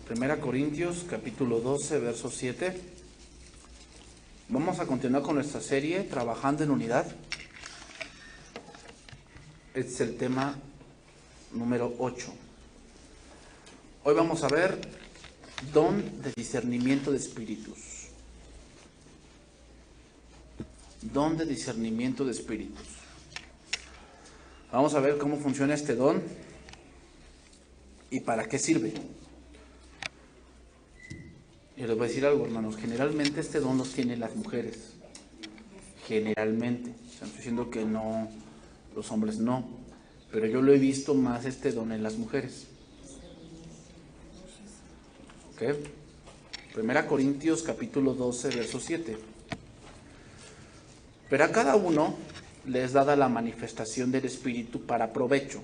Primera Corintios, capítulo 12, verso 7. Vamos a continuar con nuestra serie, Trabajando en Unidad. Este es el tema número 8. Hoy vamos a ver don de discernimiento de espíritus. Don de discernimiento de espíritus. Vamos a ver cómo funciona este don y para qué sirve. Y les voy a decir algo, hermanos. Generalmente este don los tienen las mujeres. Generalmente. Están diciendo que no, los hombres no. Pero yo lo he visto más este don en las mujeres. ¿Ok? Primera Corintios capítulo 12, verso 7. Pero a cada uno le es dada la manifestación del Espíritu para provecho.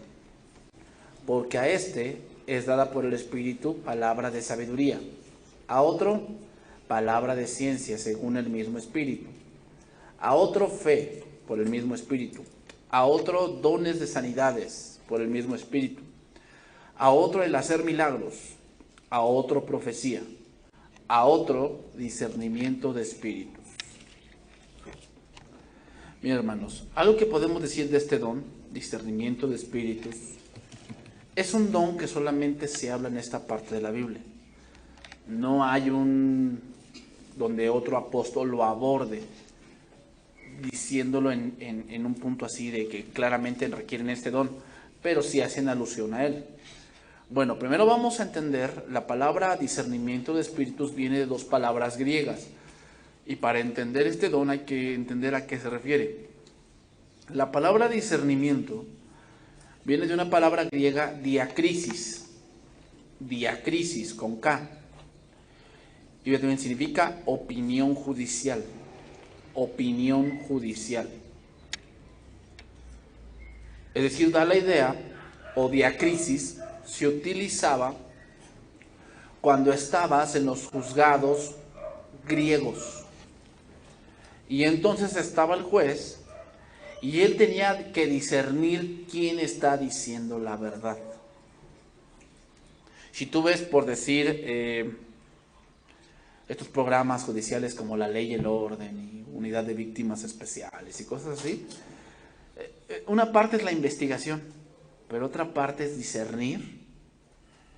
Porque a este es dada por el Espíritu palabra de sabiduría. A otro, palabra de ciencia según el mismo Espíritu. A otro, fe por el mismo Espíritu. A otro, dones de sanidades por el mismo Espíritu. A otro, el hacer milagros. A otro, profecía. A otro, discernimiento de espíritus. Mis hermanos, algo que podemos decir de este don, discernimiento de espíritus, es un don que solamente se habla en esta parte de la Biblia. No hay donde otro apóstol lo aborde, diciéndolo en un punto así de que claramente requieren este don, pero sí hacen alusión a él. Bueno, primero vamos a entender, la palabra discernimiento de espíritus viene de dos palabras griegas, y para entender este don hay que entender a qué se refiere. La palabra discernimiento viene de una palabra griega diacrisis con K. Y también significa opinión judicial. Opinión judicial. Es decir, da la idea, o diacrisis, se utilizaba cuando estabas en los juzgados griegos. Y entonces estaba el juez y él tenía que discernir quién está diciendo la verdad. Si tú ves, por decir, estos programas judiciales como La Ley y el Orden y Unidad de Víctimas Especiales y cosas así, una parte es la investigación, pero otra parte es discernir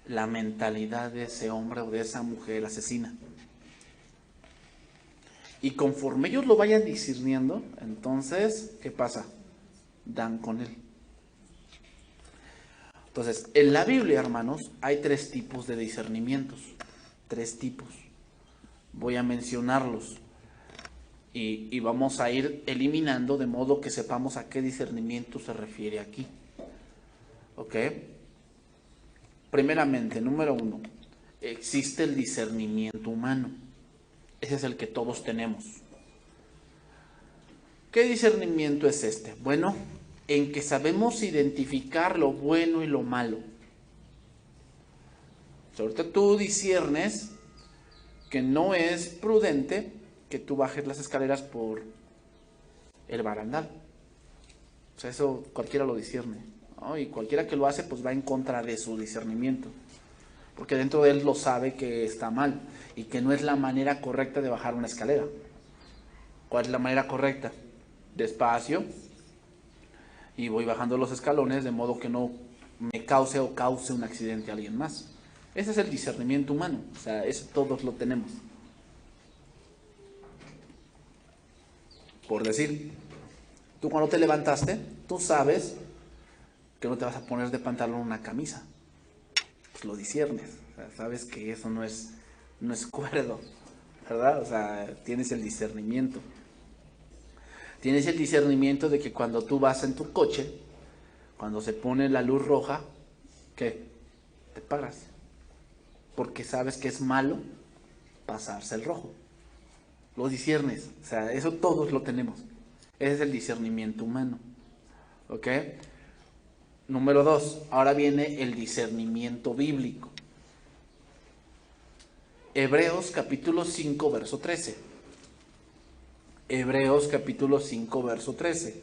la mentalidad de ese hombre o de esa mujer asesina. Y conforme ellos lo vayan discerniendo, entonces, ¿qué pasa? Dan con él. Entonces, en la Biblia, hermanos, hay tres tipos de discernimientos. Tres tipos. Voy a mencionarlos. Y vamos a ir eliminando de modo que sepamos a qué discernimiento se refiere aquí. ¿Ok? Primeramente, número 1, existe el discernimiento humano. Ese es el que todos tenemos. ¿Qué discernimiento es este? Bueno, en que sabemos identificar lo bueno y lo malo. Ahorita tú disciernes que no es prudente que tú bajes las escaleras por el barandal. O sea, eso cualquiera lo discierne, ¿no? Y cualquiera que lo hace, pues va en contra de su discernimiento. Porque dentro de él lo sabe que está mal y que no es la manera correcta de bajar una escalera. ¿Cuál es la manera correcta? Despacio, y voy bajando los escalones de modo que no me cause un accidente a alguien más. Ese es el discernimiento humano, o sea, eso todos lo tenemos. Por decir, tú cuando te levantaste, tú sabes que no te vas a poner de pantalón una camisa. Pues lo disciernes, o sea, sabes que eso no es cuerdo, ¿verdad? O sea, tienes el discernimiento. Tienes el discernimiento de que cuando tú vas en tu coche, cuando se pone la luz roja, ¿qué? Te paras. Porque sabes que es malo pasarse el rojo. Lo disciernes, o sea, eso todos lo tenemos. Ese es el discernimiento humano. ¿Ok? Número 2, ahora viene el discernimiento bíblico. Hebreos capítulo 5, verso 13. Hebreos capítulo 5, verso 13.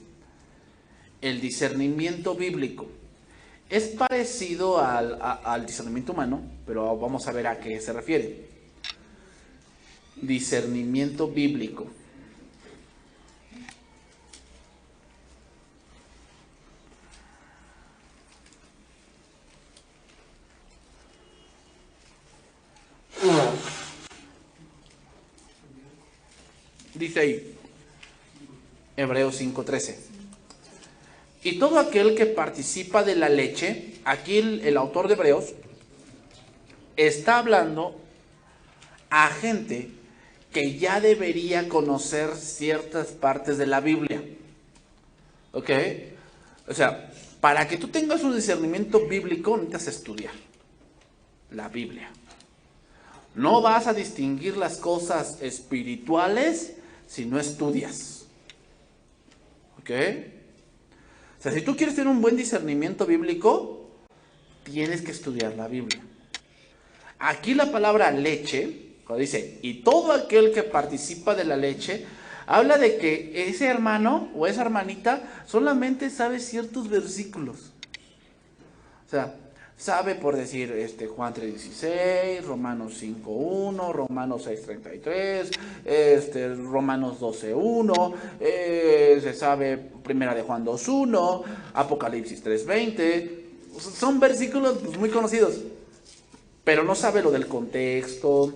El discernimiento bíblico Es parecido al discernimiento humano, pero vamos a ver a qué se refiere. Discernimiento bíblico. Dice ahí, Hebreos 5:13. Y todo aquel que participa de la leche, aquí el autor de Hebreos está hablando a gente que ya debería conocer ciertas partes de la Biblia. ¿Ok? O sea, para que tú tengas un discernimiento bíblico necesitas estudiar la Biblia. No vas a distinguir las cosas espirituales si no estudias. ¿Ok? O sea, si tú quieres tener un buen discernimiento bíblico, tienes que estudiar la Biblia. Aquí la palabra leche, cuando dice, y todo aquel que participa de la leche, habla de que ese hermano o esa hermanita solamente sabe ciertos versículos. O sea, sabe por decir Juan 3:16, Romanos 5:1, Romanos 6:33, Romanos 12:1, se sabe Primera de Juan 2:1, Apocalipsis 3:20. Son versículos pues, muy conocidos, pero no sabe lo del contexto,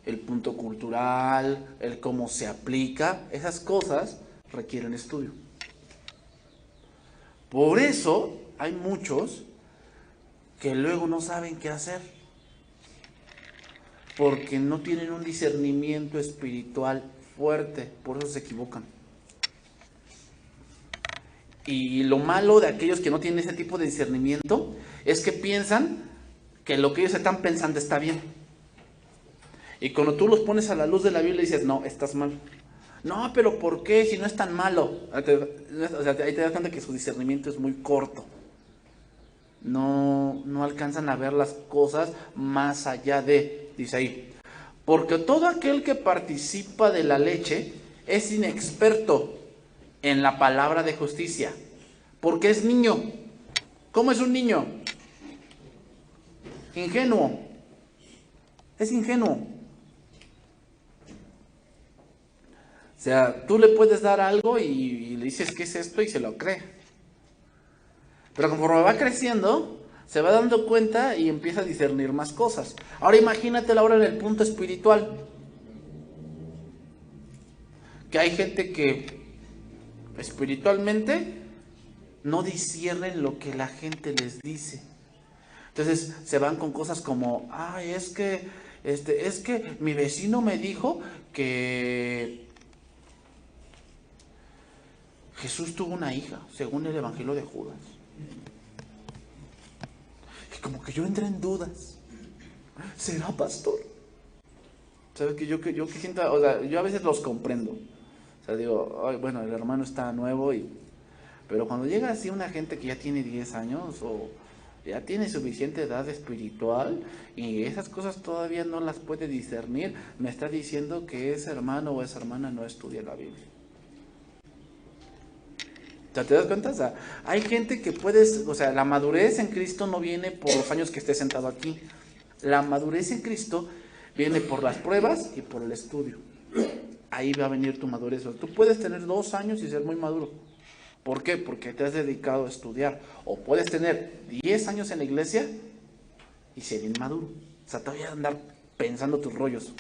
el punto cultural, el cómo se aplica. Esas cosas requieren estudio. Por eso hay muchos que luego no saben qué hacer, porque no tienen un discernimiento espiritual fuerte, por eso se equivocan. Y lo malo de aquellos que no tienen ese tipo de discernimiento es que piensan que lo que ellos están pensando está bien. Y cuando tú los pones a la luz de la Biblia dices, no, estás mal. No, pero ¿por qué? Si no es tan malo. O sea, ahí te das cuenta que su discernimiento es muy corto. No alcanzan a ver las cosas más allá de, dice ahí. Porque todo aquel que participa de la leche es inexperto en la palabra de justicia. Porque es niño. ¿Cómo es un niño? Ingenuo. Es ingenuo. O sea, tú le puedes dar algo y le dices, ¿qué es esto? Y se lo cree. Pero conforme va creciendo, se va dando cuenta y empieza a discernir más cosas. Ahora imagínatelo ahora en el punto espiritual. Que hay gente que espiritualmente no disciernen lo que la gente les dice. Entonces se van con cosas como, ay, es que mi vecino me dijo que Jesús tuvo una hija, según el Evangelio de Judas. Y como que yo entré en dudas. ¿Será pastor? ¿Sabes que yo que siento? O sea, yo a veces los comprendo. O sea, digo, ay, bueno, el hermano está nuevo pero cuando llega así una gente que ya tiene 10 años o ya tiene suficiente edad espiritual y esas cosas todavía no las puede discernir, me está diciendo que ese hermano o esa hermana no estudia la Biblia. O sea, ¿te das cuenta? O sea, hay gente que puedes, o sea, la madurez en Cristo no viene por los años que estés sentado aquí. La madurez en Cristo viene por las pruebas y por el estudio. Ahí va a venir tu madurez. O sea, tú puedes tener 2 años y ser muy maduro. ¿Por qué? Porque te has dedicado a estudiar. O puedes tener 10 años en la iglesia y ser inmaduro. O sea, todavía andar pensando tus rollos.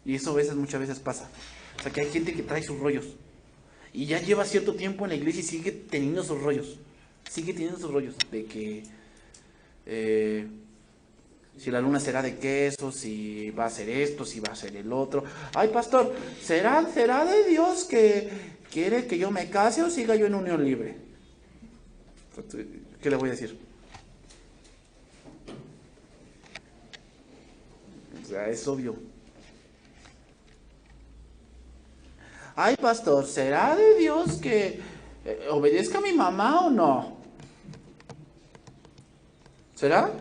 Y eso muchas veces pasa. O sea, que hay gente que trae sus rollos. Y ya lleva cierto tiempo en la iglesia y sigue teniendo sus rollos. Sigue teniendo sus rollos. De que si la luna será de queso, si va a ser esto, si va a ser el otro. Ay, pastor, ¿será de Dios que quiere que yo me case o siga yo en unión libre? ¿Qué le voy a decir? O sea, es obvio. Ay, pastor, ¿será de Dios que obedezca a mi mamá o no? ¿Será?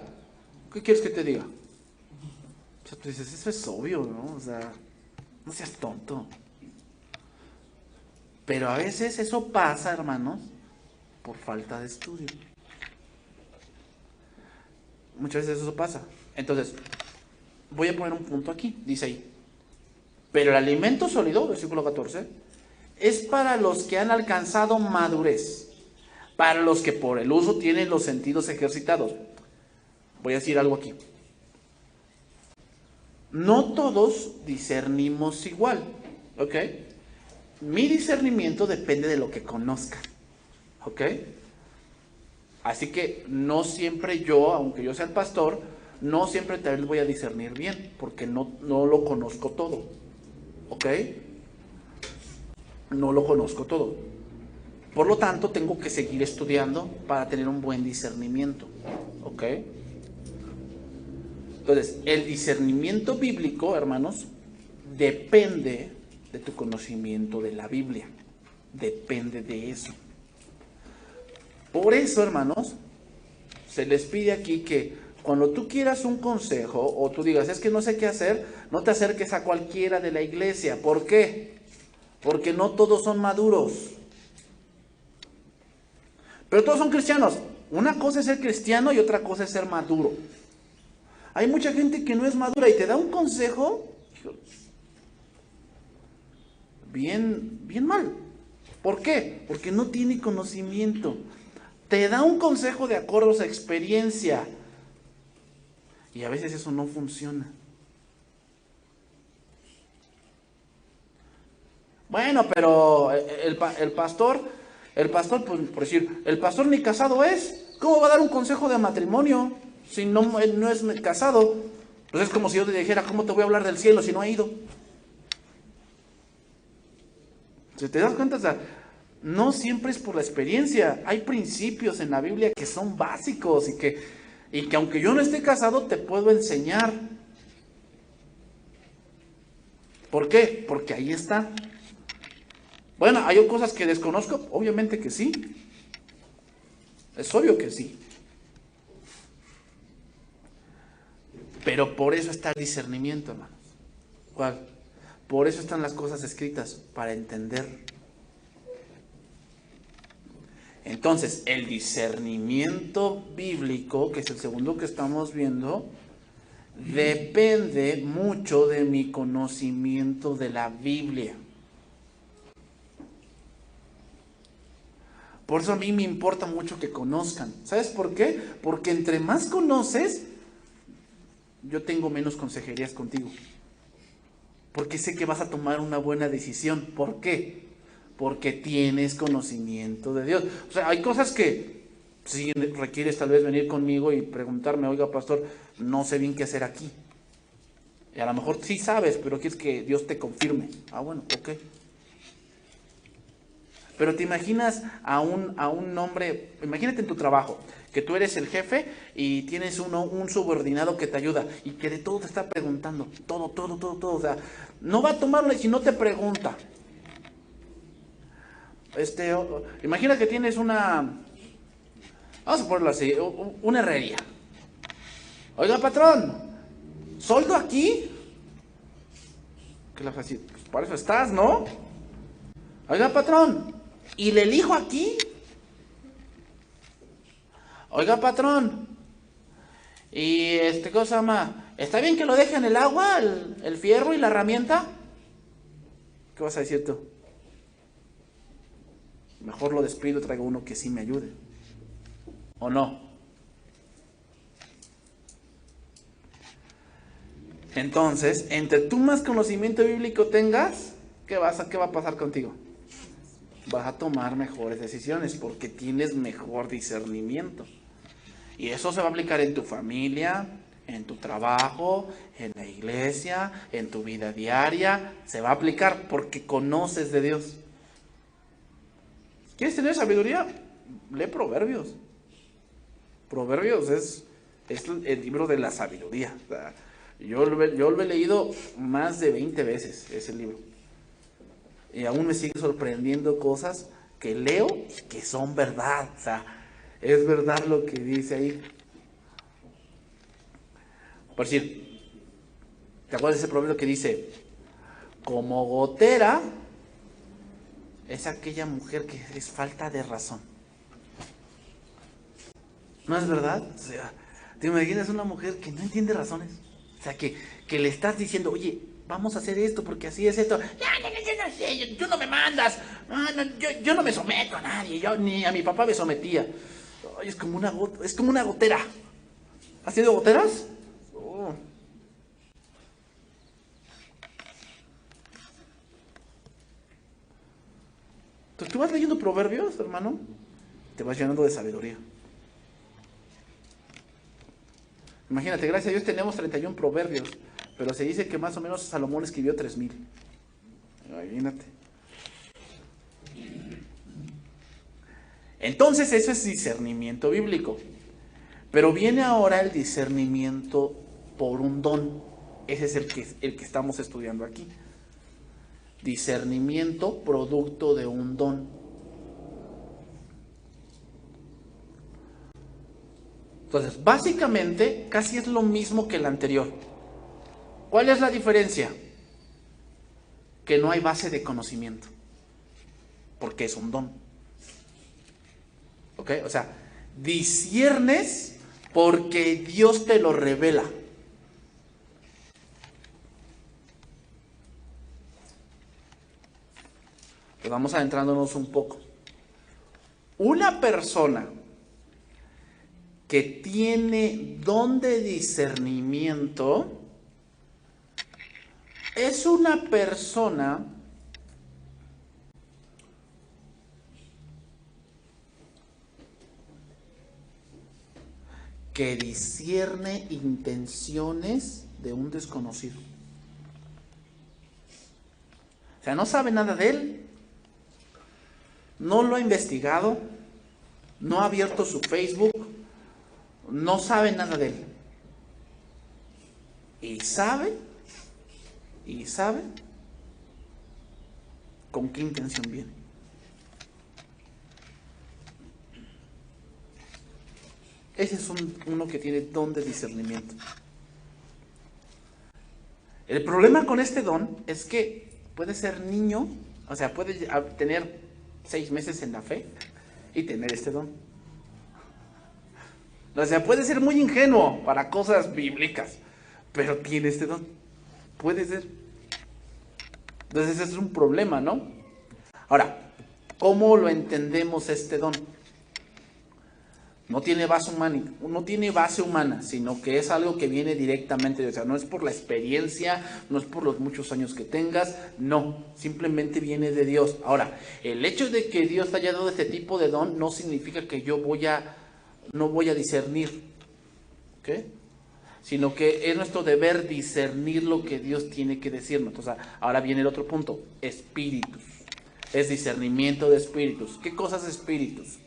¿Qué quieres que te diga? O sea, tú dices, eso es obvio, ¿no? O sea, no seas tonto. Pero a veces eso pasa, hermanos, por falta de estudio. Muchas veces eso pasa. Entonces, voy a poner un punto aquí, dice ahí. Pero el alimento sólido, versículo 14, es para los que han alcanzado madurez, para los que por el uso tienen los sentidos ejercitados. Voy a decir algo aquí. No todos discernimos igual, ¿ok? Mi discernimiento depende de lo que conozca, ¿ok? Así que no siempre yo, aunque yo sea el pastor, no siempre tal vez voy a discernir bien, porque no lo conozco todo, ¿ok? No lo conozco todo. Por lo tanto, tengo que seguir estudiando para tener un buen discernimiento, ¿ok? Entonces, el discernimiento bíblico, hermanos, depende de tu conocimiento de la Biblia. Depende de eso. Por eso, hermanos, se les pide aquí que cuando tú quieras un consejo o tú digas, es que no sé qué hacer, no te acerques a cualquiera de la iglesia. ¿Por qué? Porque no todos son maduros. Pero todos son cristianos. Una cosa es ser cristiano y otra cosa es ser maduro. Hay mucha gente que no es madura y te da un consejo bien mal. ¿Por qué? Porque no tiene conocimiento. Te da un consejo de acuerdo a su experiencia. Y a veces eso no funciona. Bueno, pero el pastor, pues, por decir, el pastor ni casado es. ¿Cómo va a dar un consejo de matrimonio si no es casado? Pues es como si yo te dijera, ¿cómo te voy a hablar del cielo si no he ido? Si te das cuenta, o sea, no siempre es por la experiencia. Hay principios en la Biblia que son básicos y que aunque yo no esté casado, te puedo enseñar. ¿Por qué? Porque ahí está. Bueno, ¿hay cosas que desconozco? Obviamente que sí. Es obvio que sí. Pero por eso está el discernimiento, hermanos. ¿Cuál? Por eso están las cosas escritas, para entender. Entonces, el discernimiento bíblico, que es el segundo que estamos viendo, depende mucho de mi conocimiento de la Biblia. Por eso a mí me importa mucho que conozcan. ¿Sabes por qué? Porque entre más conoces, yo tengo menos consejerías contigo. Porque sé que vas a tomar una buena decisión. ¿Por qué? Porque tienes conocimiento de Dios. O sea, hay cosas que si requieres tal vez venir conmigo y preguntarme, oiga, pastor, no sé bien qué hacer aquí. Y a lo mejor sí sabes, pero quieres que Dios te confirme. Ah, bueno, ok. Pero te imaginas a un hombre, imagínate en tu trabajo, que tú eres el jefe y tienes un subordinado que te ayuda y que de todo te está preguntando, todo. O sea, no va a tomarlo si no te pregunta. Imagina que tienes vamos a ponerlo así, una herrería. Oiga, patrón, ¿soldo aquí? ¿Qué le vas a decir? Pues para eso estás, ¿no? Oiga, patrón, ¿y le elijo aquí? Oiga, patrón, ¿y qué se llama? ¿Está bien que lo deje en el agua, el fierro y la herramienta? ¿Qué vas a decir tú? Mejor lo despido, traigo uno que sí me ayude. ¿O no? Entonces, entre tú más conocimiento bíblico tengas, ¿qué va a pasar contigo? Vas a tomar mejores decisiones porque tienes mejor discernimiento. Y eso se va a aplicar en tu familia, en tu trabajo, en la iglesia, en tu vida diaria. Se va a aplicar porque conoces de Dios. ¿Quieres tener sabiduría? Lee Proverbios. Proverbios es el libro de la sabiduría. O sea, yo lo he leído más de 20 veces, ese libro. Y aún me sigue sorprendiendo cosas que leo y que son verdad. O sea, es verdad lo que dice ahí. Por decir, ¿te acuerdas de ese proverbio que dice, como gotera es aquella mujer que es falta de razón? ¿No es verdad? O sea, ¿te imaginas una mujer que no entiende razones? O sea, que le estás diciendo, oye, vamos a hacer esto porque así es esto. Ya no sé, tú no me mandas. Yo no me someto a nadie. Yo ni a mi papá me sometía. Ay, es como una gotera. ¿Has sido goteras? Oh. Entonces, tú vas leyendo Proverbios, hermano, te vas llenando de sabiduría. Imagínate, gracias a Dios tenemos 31 proverbios, pero se dice que más o menos Salomón escribió 3000. Imagínate. Entonces eso es discernimiento bíblico. Pero viene ahora el discernimiento por un don. Ese es el que estamos estudiando aquí. Discernimiento producto de un don. Entonces, básicamente, casi es lo mismo que el anterior. ¿Cuál es la diferencia? Que no hay base de conocimiento, porque es un don. ¿Ok? O sea, disciernes porque Dios te lo revela. Pues vamos adentrándonos un poco. Una persona que tiene don de discernimiento es una persona que discierne intenciones de un desconocido. O sea, no sabe nada de él, no lo ha investigado, no ha abierto su Facebook, no sabe nada de él. Y sabe con qué intención viene. Ese es uno que tiene don de discernimiento. El problema con este don es que puede ser niño, o sea, puede tener 6 meses en la fe y tener este don. O sea, puede ser muy ingenuo para cosas bíblicas, pero tiene este don. Puede ser. Entonces ese es un problema, ¿no? Ahora, ¿cómo lo entendemos este don? No tiene base humana, sino que es algo que viene directamente, o sea, no es por la experiencia, no es por los muchos años que tengas, no, simplemente viene de Dios. Ahora, el hecho de que Dios te haya dado este tipo de don no significa que yo no voy a discernir, ¿ok? Sino que es nuestro deber discernir lo que Dios tiene que decirnos. Entonces, ahora viene el otro punto, espíritus. Es discernimiento de espíritus. ¿Qué cosas espíritus?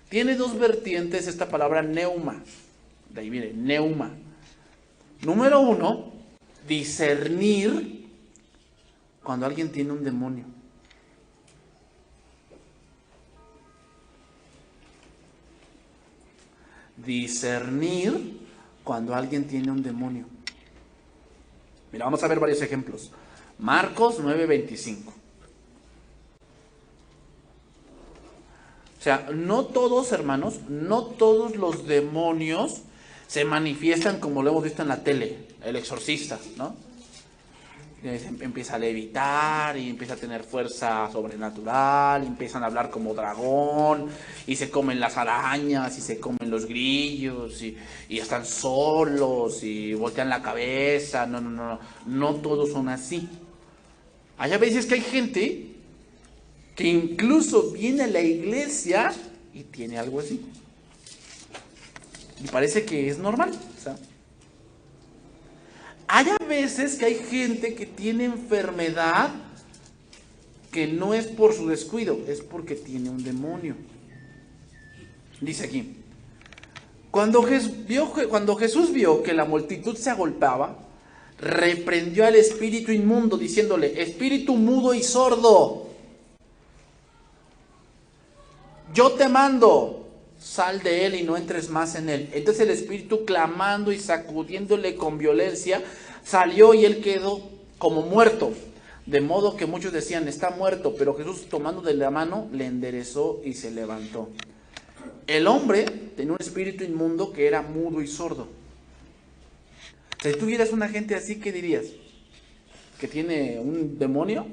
Tiene 2 vertientes esta palabra neuma. De ahí viene, neuma. Número 1, discernir cuando alguien tiene un demonio. Discernir cuando alguien tiene un demonio. Mira, vamos a ver varios ejemplos. Marcos 9:25. O sea, no todos, hermanos, no todos los demonios se manifiestan como lo hemos visto en la tele, el exorcista, ¿no? Empieza a levitar y empieza a tener fuerza sobrenatural, empiezan a hablar como dragón y se comen las arañas y se comen los grillos y están solos y voltean la cabeza. No todos son así. Hay a veces que hay gente que incluso viene a la iglesia y tiene algo así. Y parece que es normal. O sea, hay a veces que hay gente que tiene enfermedad que no es por su descuido, es porque tiene un demonio. Dice aquí, cuando Jesús vio que la multitud se agolpaba, reprendió al espíritu inmundo diciéndole, espíritu mudo y sordo, yo te mando, sal de él y no entres más en él. Entonces el espíritu, clamando y sacudiéndole con violencia, salió y él quedó como muerto. De modo que muchos decían, está muerto, pero Jesús, tomándole la mano, le enderezó y se levantó. El hombre tenía un espíritu inmundo que era mudo y sordo. O sea, si tuvieras una gente así, ¿qué dirías? ¿Que tiene un demonio?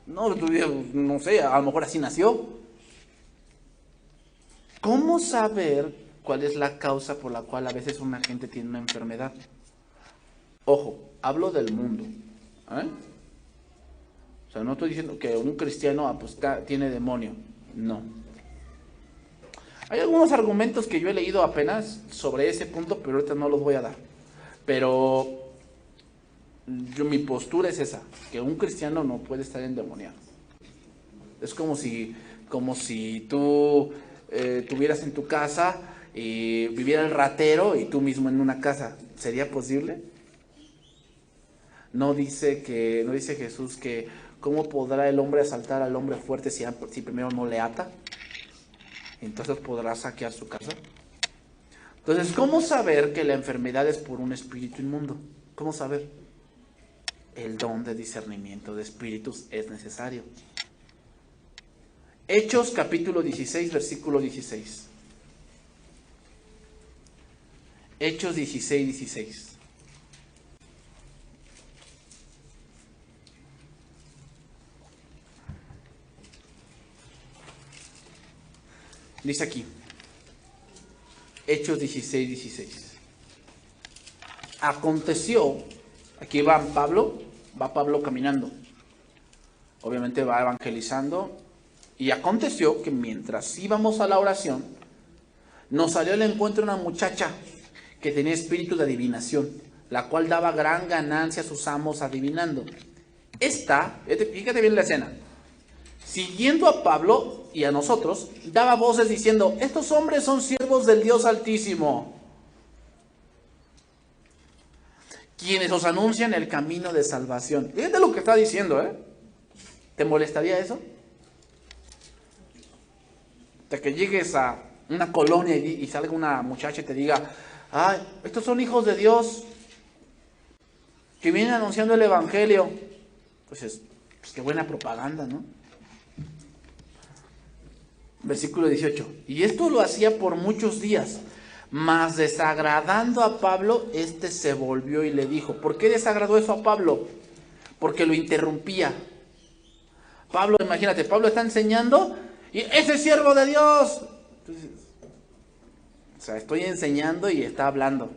No, no sé, a lo mejor así nació. ¿Cómo saber cuál es la causa por la cual a veces una gente tiene una enfermedad? Ojo, hablo del mundo. O sea, no estoy diciendo que un cristiano pues, tiene demonio. No. Hay algunos argumentos que yo he leído apenas sobre ese punto, pero ahorita no los voy a dar. Pero mi postura es esa, que un cristiano no puede estar endemoniado. Es como si tú tuvieras en tu casa y viviera el ratero y tú mismo en una casa. ¿Sería posible? No dice Jesús que ¿cómo podrá el hombre asaltar al hombre fuerte si primero no le ata? Entonces podrá saquear su casa. Entonces, ¿cómo saber que la enfermedad es por un espíritu inmundo? ¿Cómo saber? El don de discernimiento de espíritus es necesario. Hechos capítulo 16, versículo 16. Hechos 16, 16. Dice aquí, Hechos 16, 16. Aconteció, aquí va Pablo caminando. Obviamente va evangelizando. Y aconteció que mientras íbamos a la oración, nos salió al encuentro una muchacha que tenía espíritu de adivinación, la cual daba gran ganancia a sus amos adivinando. Esta, fíjate bien la escena, siguiendo a Pablo y a nosotros, daba voces diciendo, estos hombres son siervos del Dios Altísimo, quienes os anuncian el camino de salvación. Fíjate lo que está diciendo, ¿eh? ¿Te molestaría eso? De que llegues a una colonia y salga una muchacha y te diga, ay, estos son hijos de Dios, que vienen anunciando el Evangelio. Pues qué buena propaganda, ¿no? Versículo 18. Y esto lo hacía por muchos días, mas desagradando a Pablo, este se volvió y le dijo, ¿por qué desagradó eso a Pablo? Porque lo interrumpía. Pablo, imagínate, Pablo está enseñando y ese es siervo de Dios. Entonces, o sea, estoy enseñando y está hablando.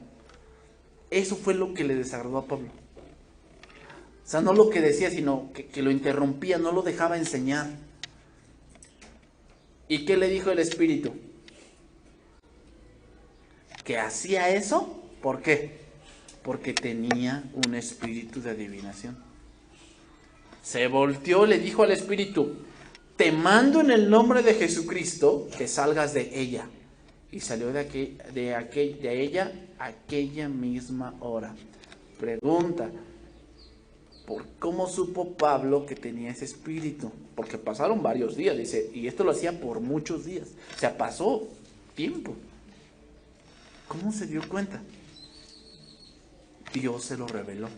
Eso fue lo que le desagradó a Pablo. O sea, no lo que decía, sino que lo interrumpía, no lo dejaba enseñar. ¿Y qué le dijo el Espíritu? Que hacía eso, ¿por qué? Porque tenía un espíritu de adivinación. Se volteó, le dijo al Espíritu, te mando en el nombre de Jesucristo que salgas de ella. Y salió de ella aquella misma hora. Pregunta, ¿cómo supo Pablo que tenía ese espíritu? Porque pasaron varios días, dice, y esto lo hacía por muchos días. O sea, pasó tiempo. ¿Cómo se dio cuenta? Dios se lo reveló.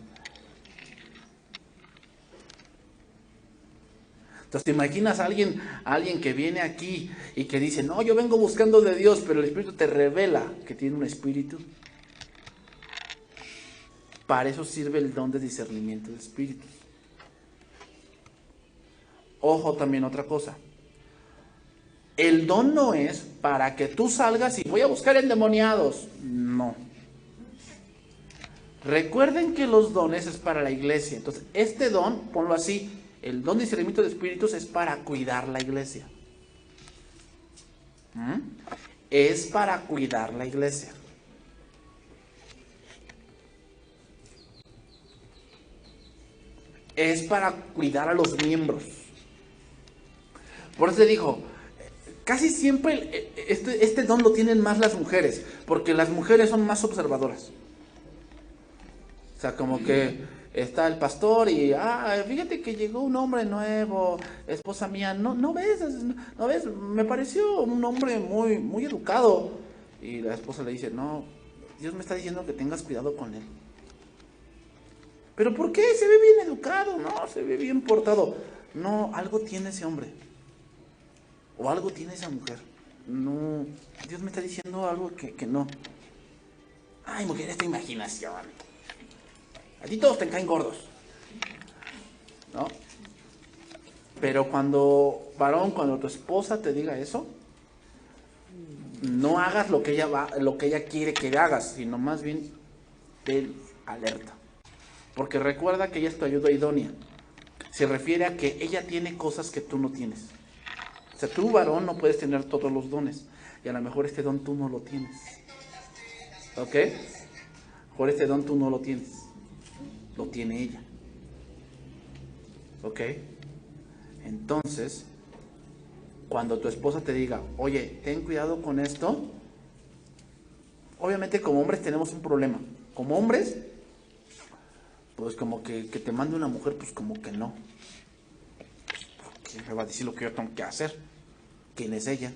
Entonces, ¿te imaginas a alguien que viene aquí y que dice, no, yo vengo buscando de Dios, pero el Espíritu te revela que tiene un espíritu? Para eso sirve el don de discernimiento de espíritus. Ojo también otra cosa. El don no es para que tú salgas y voy a buscar endemoniados. No. Recuerden que los dones es para la iglesia. Entonces, este don, ponlo así, el don de discernimiento de espíritus es para cuidar la iglesia. Es para cuidar la iglesia. Es para cuidar a los miembros. Por eso te digo, casi siempre este don lo tienen más las mujeres, porque las mujeres son más observadoras. O sea, como que está el pastor y, fíjate que llegó un hombre nuevo, esposa mía, no ves, me pareció un hombre muy, muy educado. Y la esposa le dice, no, Dios me está diciendo que tengas cuidado con él. ¿Pero por qué? Se ve bien educado, no, se ve bien portado. No, algo tiene ese hombre. O algo tiene esa mujer. no, Dios me está diciendo algo que no. Ay, mujer, esta imaginación. A ti todos te caen gordos, ¿no? Pero varón, cuando tu esposa te diga eso, no hagas lo que ella quiere que hagas, sino más bien ten alerta. Porque recuerda que ella es tu ayuda idónea. Se refiere a que ella tiene cosas que tú no tienes. O sea, tú, varón, no puedes tener todos los dones. Y a lo mejor este don tú no lo tienes. ¿Ok? Por este don tú no lo tienes. Lo tiene ella. ¿Ok? Entonces, cuando tu esposa te diga, oye, ten cuidado con esto, obviamente como hombres tenemos un problema. Como hombres, pues como que te mande una mujer, pues como que no. Porque me va a decir lo que yo tengo que hacer. ¿Quién es ella?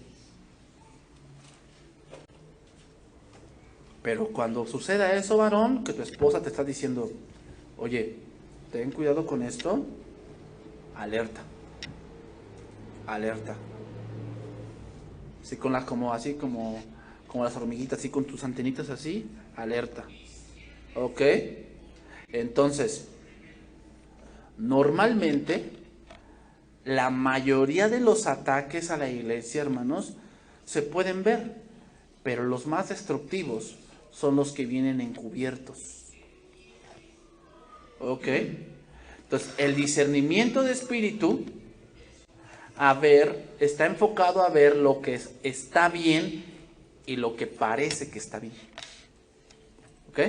Pero cuando suceda eso, varón, que tu esposa te está diciendo, oye, ten cuidado con esto, alerta. Alerta. Así como las hormiguitas, así con tus antenitas así, alerta. ¿Ok? Entonces, normalmente, la mayoría de los ataques a la iglesia, hermanos, se pueden ver, pero los más destructivos son los que vienen encubiertos. ¿Ok? Entonces, el discernimiento de espíritu, está enfocado a ver lo que está bien y lo que parece que está bien. ¿Ok?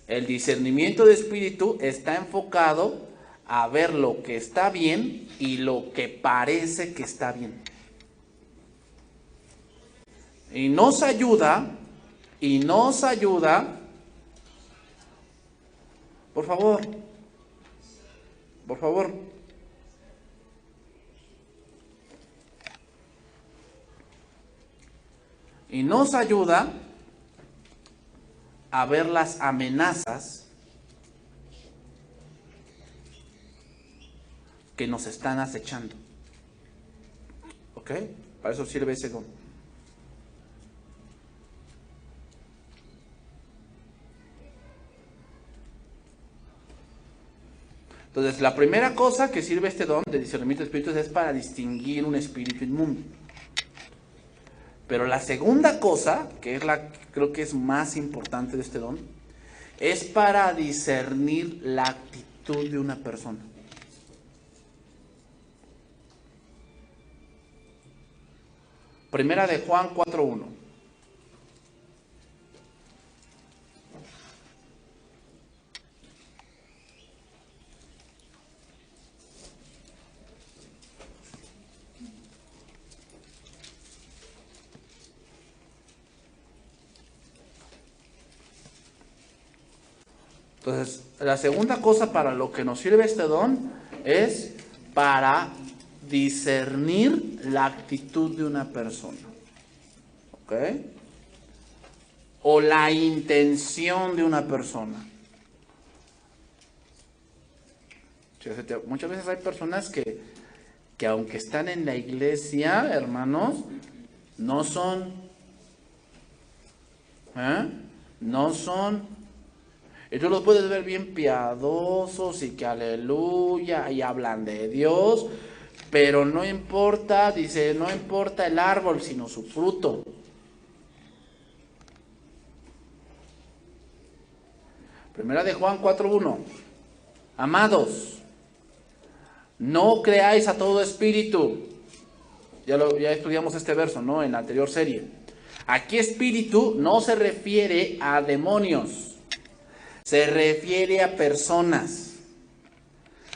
El discernimiento de espíritu está enfocado a ver lo que está bien y lo que parece que está bien. Y nos ayuda, por favor, y nos ayuda a ver las amenazas que nos están acechando. ¿Ok? Para eso sirve ese don. Entonces, la primera cosa que sirve este don de discernimiento de espíritus es para distinguir un espíritu inmundo. Pero la segunda cosa, que es creo que es más importante de este don, es para discernir la actitud de una persona. Primera de Juan 4:1. Entonces, la segunda cosa para lo que nos sirve este don es para discernir la actitud de una persona. ¿Ok? O la intención de una persona. Muchas veces hay personas que aunque están en la iglesia, hermanos, no son, y tú los puedes ver bien piadosos y que aleluya, y hablan de Dios, pero no importa, dice, no importa el árbol, sino su fruto. Primera de Juan 4:1. Amados, no creáis a todo espíritu. Ya estudiamos este verso, ¿no? En la anterior serie. Aquí espíritu no se refiere a demonios. Se refiere a personas.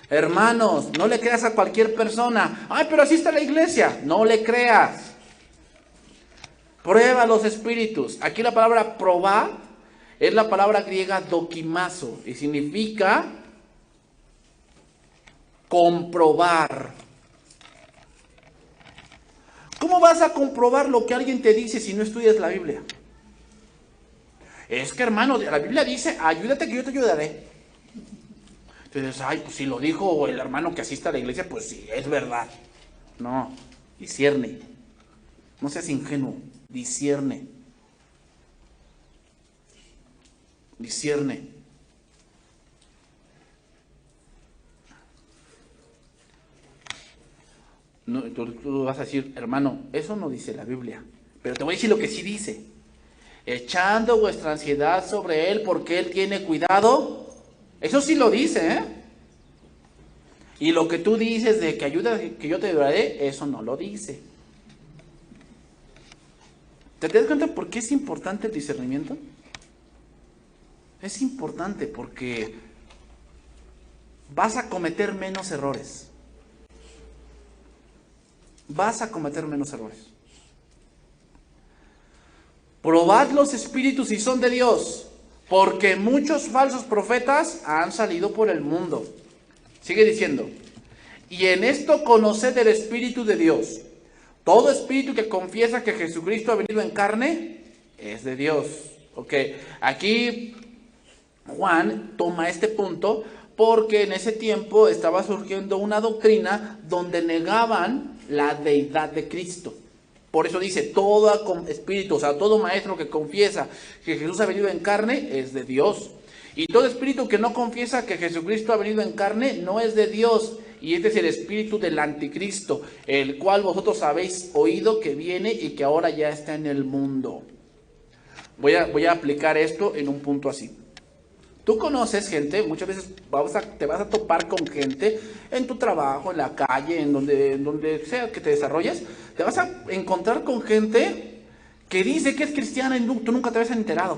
Hermanos, no le creas a cualquier persona. Ay, pero así está la iglesia. No le creas. Prueba los espíritus. Aquí la palabra probar es la palabra griega dokimazo y significa comprobar. ¿Cómo vas a comprobar lo que alguien te dice si no estudias la Biblia? Es que, hermano, la Biblia dice, ayúdate que yo te ayudaré. Entonces, ay, pues si lo dijo el hermano que asiste a la iglesia, pues sí, es verdad. No, discierne. No seas ingenuo, discierne. Discierne. No, tú vas a decir, hermano, eso no dice la Biblia. Pero te voy a decir lo que sí dice. Echando vuestra ansiedad sobre Él porque Él tiene cuidado. Eso sí lo dice, ¿eh? Y lo que tú dices de que ayuda, que yo te ayudaré, eso no lo dice. ¿Te das cuenta por qué es importante el discernimiento? Es importante porque vas a cometer menos errores. Vas a cometer menos errores. Probad los espíritus si son de Dios, porque muchos falsos profetas han salido por el mundo. Sigue diciendo, y en esto conoced el Espíritu de Dios. Todo espíritu que confiesa que Jesucristo ha venido en carne es de Dios. Ok, aquí Juan toma este punto porque en ese tiempo estaba surgiendo una doctrina donde negaban la deidad de Cristo. Por eso dice, todo espíritu, o sea, todo maestro que confiesa que Jesús ha venido en carne es de Dios. Y todo espíritu que no confiesa que Jesucristo ha venido en carne no es de Dios. Y este es el espíritu del anticristo, el cual vosotros habéis oído que viene y que ahora ya está en el mundo. Voy a aplicar esto en un punto así. Tú conoces gente, muchas veces te vas a topar con gente en tu trabajo, en la calle, en donde sea que te desarrolles. Te vas a encontrar con gente que dice que es cristiana y tú nunca te habías enterado.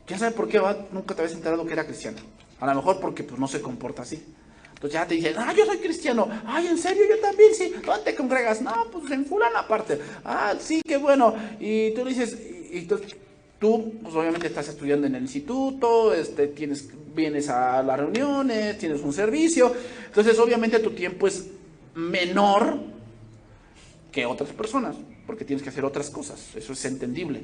¿Quién sabe por qué nunca te habías enterado que era cristiana? A lo mejor porque pues, no se comporta así. Entonces ya te dicen, yo soy cristiano. Ay, ¿en serio? Yo también, sí. ¿Dónde te congregas? No, pues en fulana aparte. Sí, qué bueno. Y tú le dices, y tú, pues obviamente estás estudiando en el instituto, vienes a las reuniones, tienes un servicio. Entonces, obviamente tu tiempo es menor que otras personas, porque tienes que hacer otras cosas. Eso es entendible.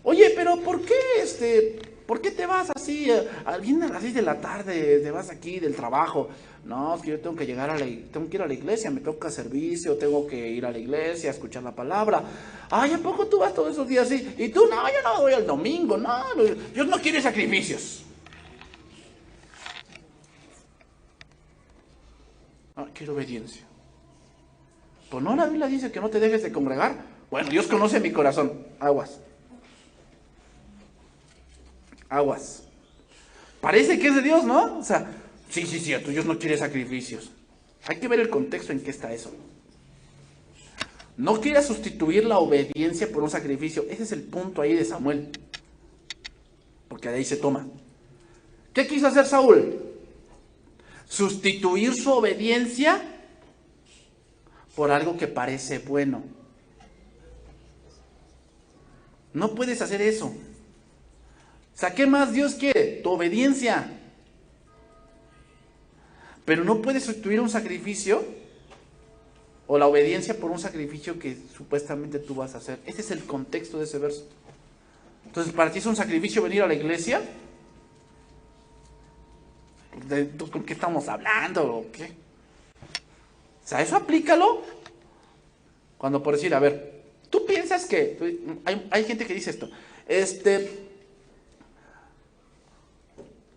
Oye, pero ¿por qué te vas así, a las 6 de la tarde, te vas aquí del trabajo? No, es que yo tengo que ir a la iglesia, me toca servicio, tengo que ir a la iglesia, a escuchar la palabra. ¿A poco tú vas todos esos días así? Y tú, no, yo no voy al domingo, no, Dios no quiere sacrificios. Quiero obediencia. Pues no, la Biblia dice que no te dejes de congregar. Bueno, Dios conoce mi corazón, aguas. Parece que es de Dios, ¿no? O sea, sí, Dios no quiere sacrificios. Hay que ver el contexto en que está eso. No quiere sustituir la obediencia por un sacrificio. Ese es el punto ahí de Samuel. Porque de ahí se toma. ¿Qué quiso hacer Saúl? Sustituir su obediencia por algo que parece bueno. No puedes hacer eso. O sea, ¿qué más Dios quiere? Tu obediencia. Pero no puedes sustituir un sacrificio o la obediencia por un sacrificio que supuestamente tú vas a hacer. Ese es el contexto de ese verso. Entonces, ¿para ti es un sacrificio venir a la iglesia? ¿Con qué estamos hablando o qué? O sea, eso aplícalo cuando por decir, a ver, tú piensas que... Hay gente que dice esto.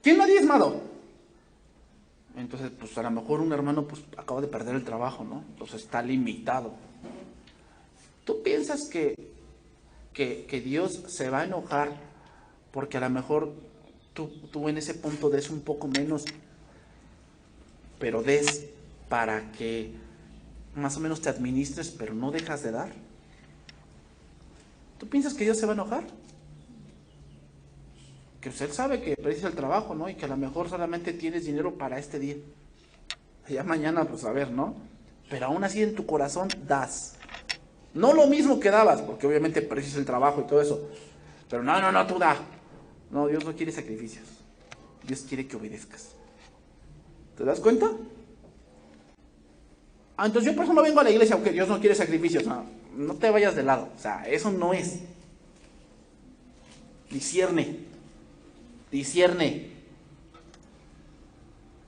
¿Quién no ha diezmado? Entonces, pues a lo mejor un hermano pues acaba de perder el trabajo, ¿no? Entonces está limitado. ¿Tú piensas que Dios se va a enojar porque a lo mejor tú en ese punto des un poco menos, pero des para que más o menos te administres, pero no dejas de dar? ¿Tú piensas que Dios se va a enojar? Que pues Él sabe que precisa el trabajo, ¿no? Y que a lo mejor solamente tienes dinero para este día. Ya mañana, pues a ver, ¿no? Pero aún así en tu corazón das. No lo mismo que dabas, porque obviamente precisas el trabajo y todo eso. Pero no, tú da. No, Dios no quiere sacrificios. Dios quiere que obedezcas. ¿Te das cuenta? Entonces yo por eso no vengo a la iglesia, aunque Dios no quiere sacrificios. No te vayas de lado. O sea, eso no es. Discierne.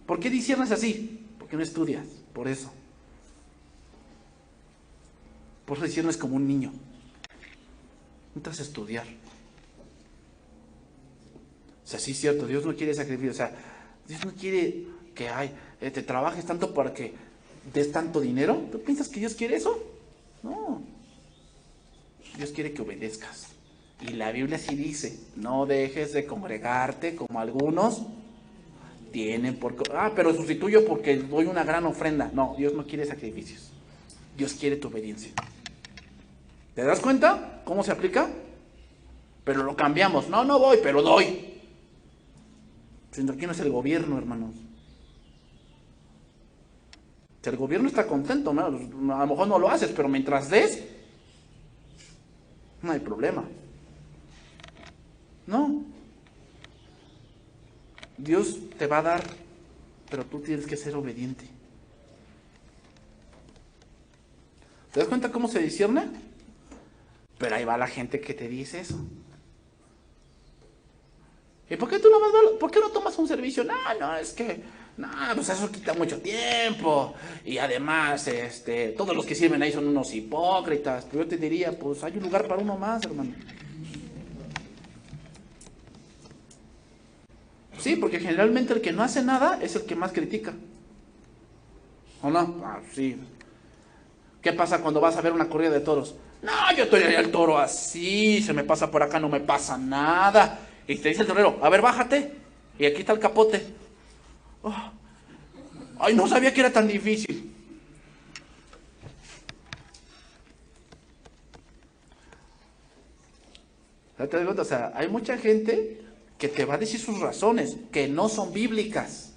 ¿Por qué disciernes así? Porque no estudias, por eso. Por eso decir, no es como un niño. Necesitas estudiar. O sea, sí es cierto, Dios no quiere sacrificio. O sea, Dios no quiere que te trabajes tanto para que des tanto dinero. ¿Tú piensas que Dios quiere eso? No. Dios quiere que obedezcas. Y la Biblia sí dice, no dejes de congregarte como algunos tienen por... pero sustituyo porque doy una gran ofrenda. No, Dios no quiere sacrificios. Dios quiere tu obediencia. ¿Te das cuenta cómo se aplica? Pero lo cambiamos. No, no voy, pero doy. Sino aquí no es el gobierno, hermanos. Si el gobierno está contento, ¿no? A lo mejor no lo haces, pero mientras des, no hay problema. No. Dios te va a dar, pero tú tienes que ser obediente. ¿Te das cuenta cómo se discierne? Pero ahí va la gente que te dice eso. ¿Y por qué no tomas un servicio? No, es que, pues eso quita mucho tiempo. Y además, todos los que sirven ahí son unos hipócritas. Pero yo te diría, pues hay un lugar para uno más, hermano. Sí, porque generalmente el que no hace nada es el que más critica. ¿O no? Sí. ¿Qué pasa cuando vas a ver una corrida de toros? No, yo estoy ahí al toro así, se me pasa por acá, no me pasa nada. Y te dice el torero, a ver, bájate. Y aquí está el capote. Oh. Ay, no sabía que era tan difícil. ¿Te das cuenta? O sea, hay mucha gente que te va a decir sus razones, que no son bíblicas.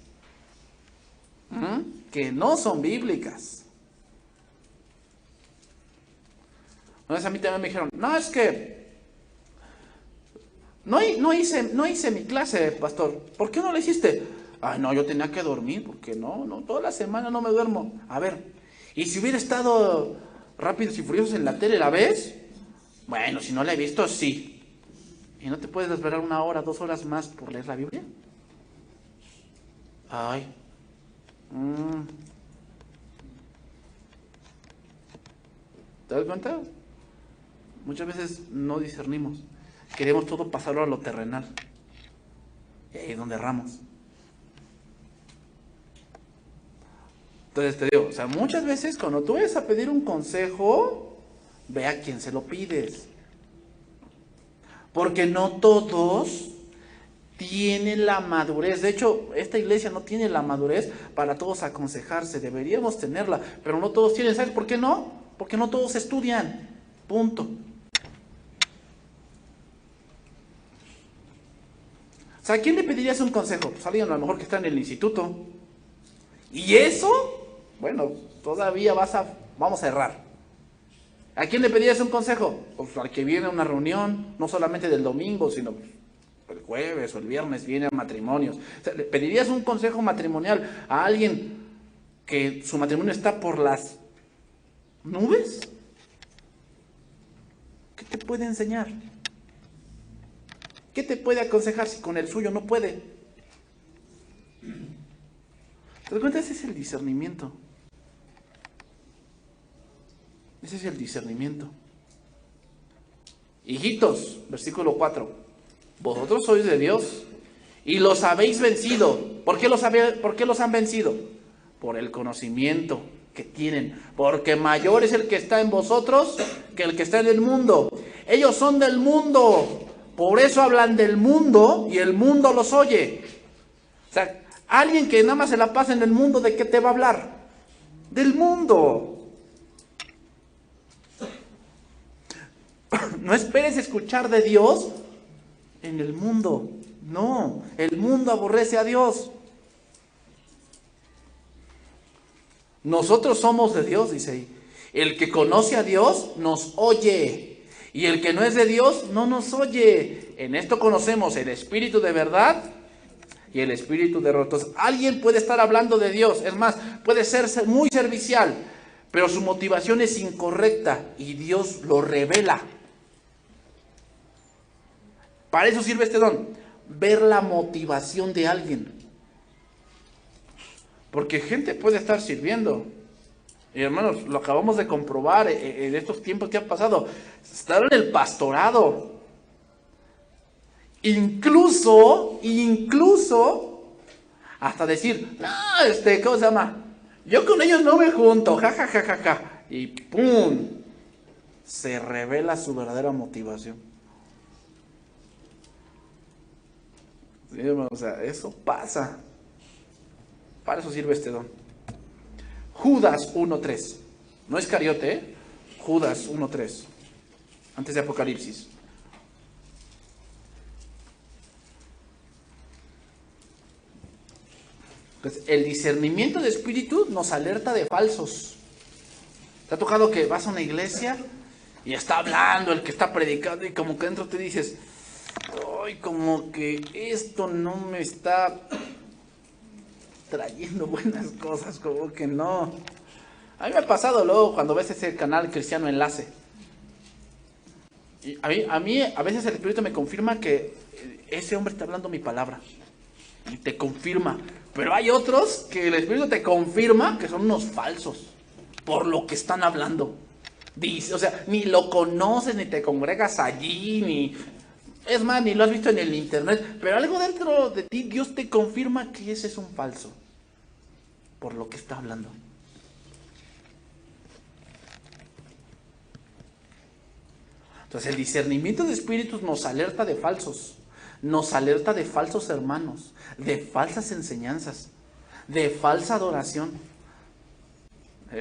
Que no son bíblicas. Una vez a mí también me dijeron, no, es que no hice mi clase, pastor. ¿Por qué no la hiciste? Ay, no, yo tenía que dormir, porque no, toda la semana no me duermo. A ver, ¿y si hubiera estado Rápidos y Furiosos en la tele, la ves? Bueno, si no la he visto, sí. ¿Y no te puedes desvelar 1 hora, 2 horas más por leer la Biblia? Ay. ¿Te das cuenta? Muchas veces no discernimos. Queremos todo pasarlo a lo terrenal. Y ahí es donde erramos. Entonces te digo, o sea, muchas veces cuando tú vayas a pedir un consejo, ve a quién se lo pides. Porque no todos tienen la madurez. De hecho, esta iglesia no tiene la madurez para todos aconsejarse. Deberíamos tenerla, pero no todos tienen. ¿Sabes por qué no? Porque no todos estudian. Punto. O sea, ¿a quién le pedirías un consejo? Pues a alguien a lo mejor que está en el instituto. Y eso, bueno, todavía vamos a errar. ¿A quién le pedirías un consejo? Pues al que viene a una reunión, no solamente del domingo, sino el jueves o el viernes viene a matrimonios. O sea, ¿le pedirías un consejo matrimonial a alguien que su matrimonio está por las nubes? ¿Qué te puede enseñar? ¿Qué te puede aconsejar si con el suyo no puede? ¿Te das cuenta? Ese es el discernimiento. Ese es el discernimiento. Hijitos, versículo 4. Vosotros sois de Dios y los habéis vencido. ¿Por qué los han vencido? Por el conocimiento que tienen. Porque mayor es el que está en vosotros que el que está en el mundo. Ellos son del mundo. Por eso hablan del mundo y el mundo los oye. O sea, alguien que nada más se la pasa en el mundo, ¿de qué te va a hablar? Del mundo. No esperes escuchar de Dios en el mundo. No, el mundo aborrece a Dios. Nosotros somos de Dios, dice ahí. El que conoce a Dios nos oye. Y el que no es de Dios no nos oye. En esto conocemos el espíritu de verdad y el espíritu de error. Entonces, alguien puede estar hablando de Dios. Es más, puede ser muy servicial, pero su motivación es incorrecta y Dios lo revela. Para eso sirve este don, ver la motivación de alguien. Porque gente puede estar sirviendo Y hermanos, lo acabamos de comprobar en estos tiempos que han pasado. Estar en el pastorado. Incluso, hasta decir, no, ¿cómo se llama? Yo con ellos no me junto, ja, ja, ja, ja, ja. Y ¡pum! Se revela su verdadera motivación. Sí, hermano, o sea, eso pasa. Para eso sirve este don. Judas 1:3. No Iscariote, ¿eh? Judas 1:3. Antes de Apocalipsis. Entonces, el discernimiento de espíritu nos alerta de falsos. ¿Te ha tocado que vas a una iglesia y está hablando el que está predicando y como que dentro te dices, ay, como que esto no me está trayendo buenas cosas, como que no? A mí me ha pasado luego cuando ves ese canal Cristiano Enlace. Y a mí a veces el Espíritu me confirma que ese hombre está hablando mi palabra. Y te confirma. Pero hay otros que el Espíritu te confirma que son unos falsos por lo que están hablando. Dice, o sea, ni lo conoces, ni te congregas allí, ni... Es más, ni lo has visto en el internet. Pero algo dentro de ti, Dios te confirma que ese es un falso. Por lo que está hablando. Entonces el discernimiento de espíritus nos alerta de falsos. Nos alerta de falsos hermanos, de falsas enseñanzas, de falsa adoración.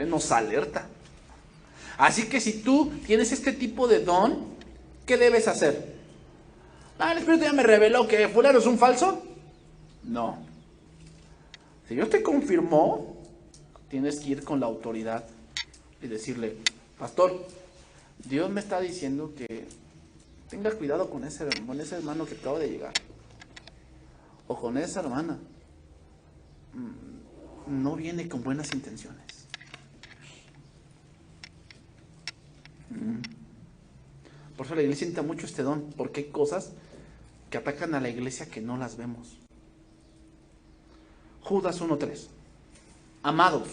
Nos alerta. Así que si tú tienes este tipo de don, ¿qué debes hacer? El Espíritu ya me reveló que fulano es un falso. No. Si Dios te confirmó, tienes que ir con la autoridad y decirle, pastor, Dios me está diciendo que tenga cuidado con ese hermano que acaba de llegar. O con esa hermana. No viene con buenas intenciones. Por eso la iglesia necesita mucho este don, porque hay cosas que atacan a la iglesia que no las vemos. Judas 1:3. Amados,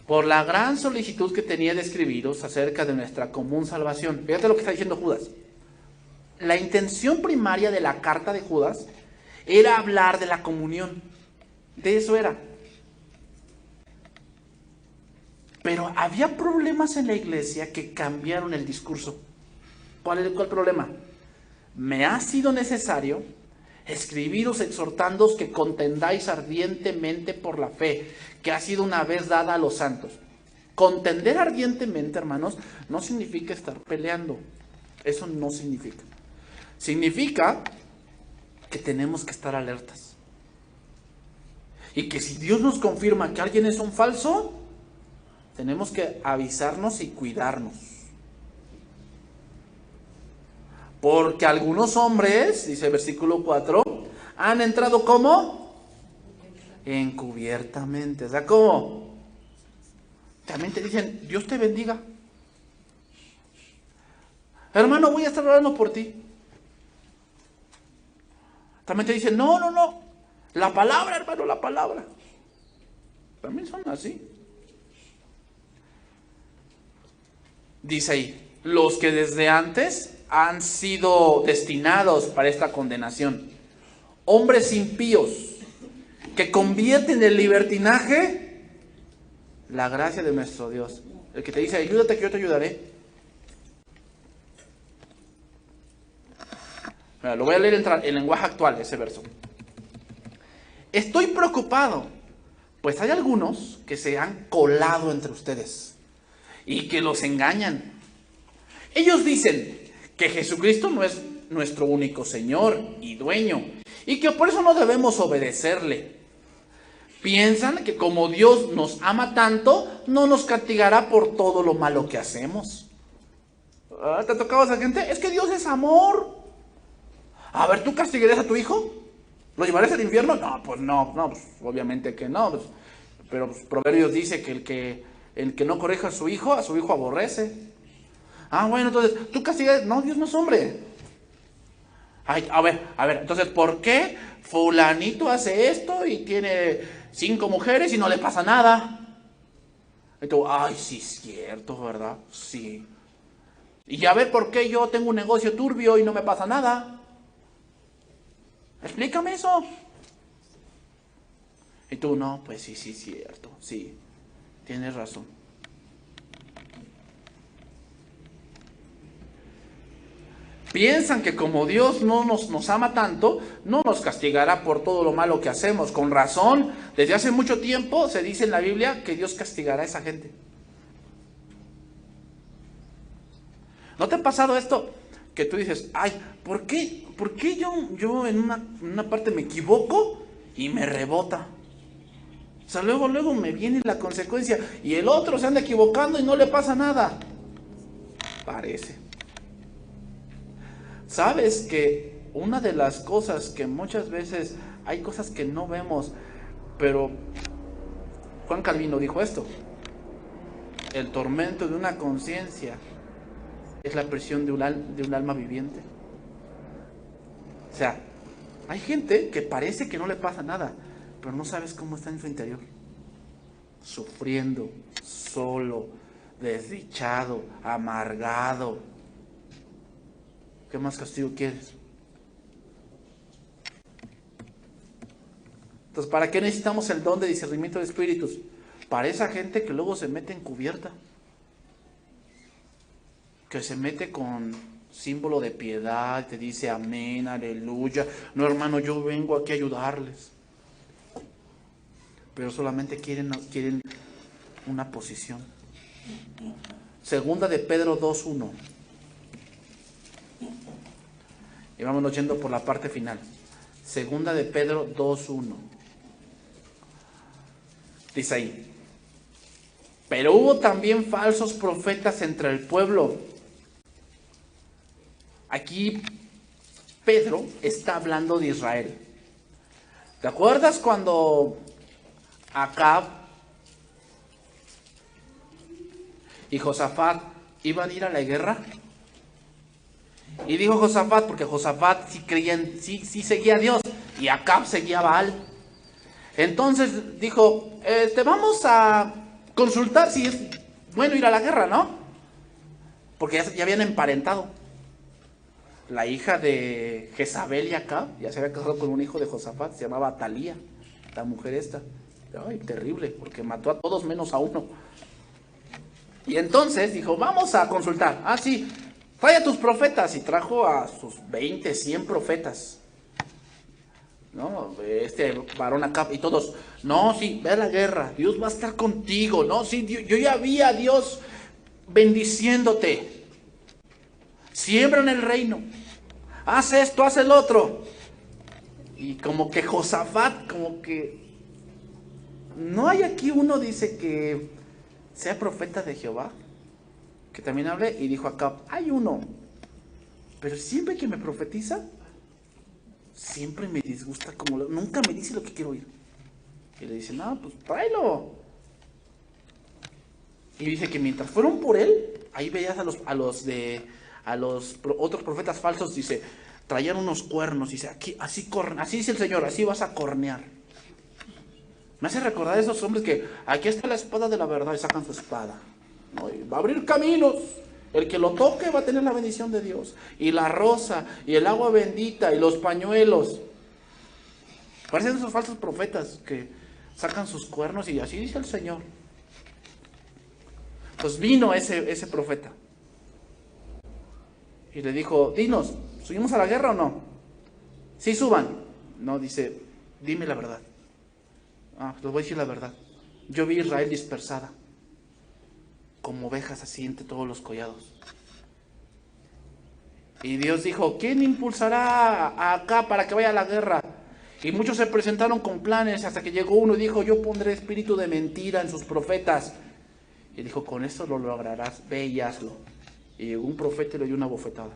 por la gran solicitud que tenía de escribiros acerca de nuestra común salvación. Fíjate lo que está diciendo Judas. La intención primaria de la carta de Judas era hablar de la comunión. De eso era. Pero había problemas en la iglesia que cambiaron el discurso. ¿Cuál es el problema? Me ha sido necesario escribiros exhortándoos que contendáis ardientemente por la fe que ha sido una vez dada a los santos. Contender ardientemente, hermanos, no significa estar peleando. Eso no significa. Significa que tenemos que estar alertas. Y que si Dios nos confirma que alguien es un falso, tenemos que avisarnos y cuidarnos. Porque algunos hombres, dice el versículo 4, han entrado ¿cómo? Encubiertamente. O sea, ¿cómo? También te dicen, Dios te bendiga. Hermano, voy a estar orando por ti. También te dicen, no. La palabra, hermano, la palabra. También son así. Dice ahí, los que desde antes han sido destinados para esta condenación. Hombres impíos que convierten en libertinaje la gracia de nuestro Dios. El que te dice, ayúdate que yo te ayudaré. Mira, lo voy a leer en lenguaje actual, ese verso. Estoy preocupado, pues hay algunos que se han colado entre ustedes y que los engañan. Ellos dicen que Jesucristo no es nuestro único Señor y dueño y que por eso no debemos obedecerle. Piensan que como Dios nos ama tanto, no nos castigará por todo lo malo que hacemos. ¿Te ha tocado a esa gente? Es que Dios es amor. A ver, ¿tú castigarías a tu hijo? ¿Lo llevarías al infierno? No, pues pues, obviamente que no. Pues, pero pues, Proverbios dice que el que no corrija a su hijo aborrece. Bueno, entonces, ¿tú castigas? No, Dios no es hombre. Ay, a ver, entonces, ¿por qué fulanito hace esto y tiene 5 mujeres y no le pasa nada? Y tú, ay, sí es cierto, ¿verdad? Sí. Y a ver por qué yo tengo un negocio turbio y no me pasa nada. Explícame eso. Y tú, no, pues sí, sí es cierto, sí, tienes razón. Piensan que como Dios no nos ama tanto, no nos castigará por todo lo malo que hacemos. Con razón, desde hace mucho tiempo se dice en la Biblia que Dios castigará a esa gente. ¿No te ha pasado esto? Que tú dices, ay, ¿por qué yo en una parte me equivoco y me rebota? O sea, luego me viene la consecuencia y el otro se anda equivocando y no le pasa nada. Parece. ¿Sabes que una de las cosas que muchas veces hay cosas que no vemos, pero Juan Calvino dijo esto: el tormento de una conciencia es la prisión de un alma viviente? O sea, hay gente que parece que no le pasa nada, pero no sabes cómo está en su interior, sufriendo, solo, desdichado, amargado. ¿Qué más castigo quieres? Entonces, ¿para qué necesitamos el don de discernimiento de espíritus? Para esa gente que luego se mete encubierta, que se mete con símbolo de piedad, te dice amén, aleluya. No, hermano, yo vengo aquí a ayudarles. Pero solamente quieren una posición. Segunda de Pedro 2:1. Y vámonos yendo por la parte final. Segunda de Pedro 2:1. Dice ahí: pero hubo también falsos profetas entre el pueblo. Aquí Pedro está hablando de Israel. ¿Te acuerdas cuando Acab y Josafat iban a ir a la guerra? Y dijo Josafat, porque Josafat sí creía, sí seguía a Dios, y Acab seguía a Baal. Entonces dijo, vamos a consultar si es bueno ir a la guerra, ¿no? Porque ya habían emparentado. La hija de Jezabel y Acab ya se había casado con un hijo de Josafat, se llamaba Atalía, la mujer esta. Ay, terrible, porque mató a todos menos a uno. Y entonces dijo, vamos a consultar. Ah, sí, trae a tus profetas. Y trajo a sus 20, 100 profetas. ¿No? Varón Acab. Y todos, no, sí, ve a la guerra. Dios va a estar contigo. No, sí, yo ya vi a Dios bendiciéndote. Siembra en el reino. Haz esto, haz el otro. Y como que Josafat, como que... ¿No hay aquí uno dice que sea profeta de Jehová? Que también hable. Y dijo Acab, hay uno, pero siempre que me profetiza, siempre me disgusta, nunca me dice lo que quiero oír. Y le dice, no, pues tráelo. Y dice que mientras fueron por él, ahí veías a los otros profetas falsos, dice, traían unos cuernos, dice, aquí, así dice el Señor, así vas a cornear. Me hace recordar a esos hombres que aquí está la espada de la verdad y sacan su espada, ¿no? Y va a abrir caminos. El que lo toque va a tener la bendición de Dios. Y la rosa, y el agua bendita, y los pañuelos. Parecen esos falsos profetas que sacan sus cuernos y así dice el Señor. Pues vino ese profeta. Y le dijo, dinos, ¿subimos a la guerra o no? Sí, suban. No, dice, dime la verdad. Ah, les voy a decir la verdad. Yo vi a Israel dispersada, como ovejas así entre todos los collados. Y Dios dijo, ¿quién impulsará acá para que vaya a la guerra? Y muchos se presentaron con planes hasta que llegó uno y dijo, yo pondré espíritu de mentira en sus profetas. Y dijo, con esto lo lograrás, ve y hazlo. Y llegó un profeta y le dio una bofetada.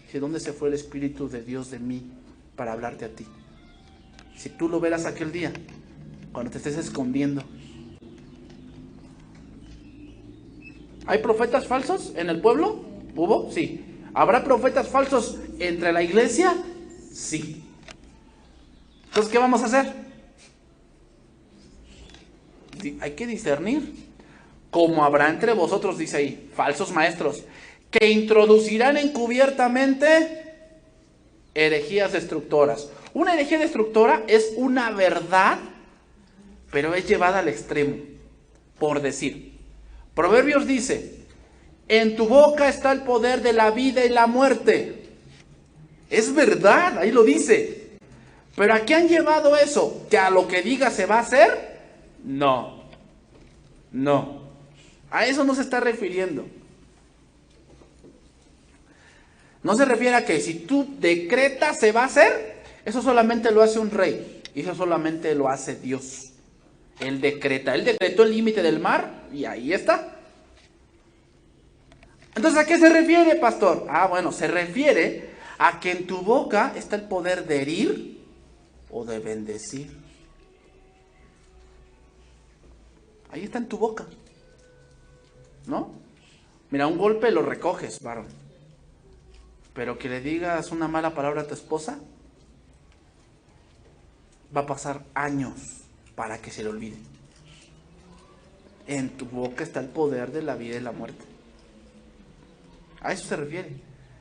Dice, ¿dónde se fue el espíritu de Dios de mí para hablarte a ti? Si tú lo verás aquel día, cuando te estés escondiendo. ¿Hay profetas falsos en el pueblo? ¿Hubo? Sí. ¿Habrá profetas falsos entre la iglesia? Sí. Entonces, ¿qué vamos a hacer? Hay que discernir. como habrá entre vosotros, dice ahí, falsos maestros, que introducirán encubiertamente herejías destructoras. Una herejía destructora es una verdad, pero es llevada al extremo. Por decir, Proverbios dice, en tu boca está el poder de la vida y la muerte. Es verdad, ahí lo dice. Pero ¿a qué han llevado eso? ¿Que a lo que diga se va a hacer? No. No. A eso no se está refiriendo. No se refiere a que si tú decretas se va a hacer. Eso solamente lo hace un rey. Y eso solamente lo hace Dios. Él decreta. Él decretó el límite del mar y ahí está. Entonces, ¿a qué se refiere, pastor? Ah, bueno, se refiere a que en tu boca está el poder de herir o de bendecir. Ahí está en tu boca. ¿No? Mira, un golpe lo recoges, varón. Pero que le digas una mala palabra a tu esposa, va a pasar años para que se le olvide. En tu boca está el poder de la vida y la muerte. A eso se refiere.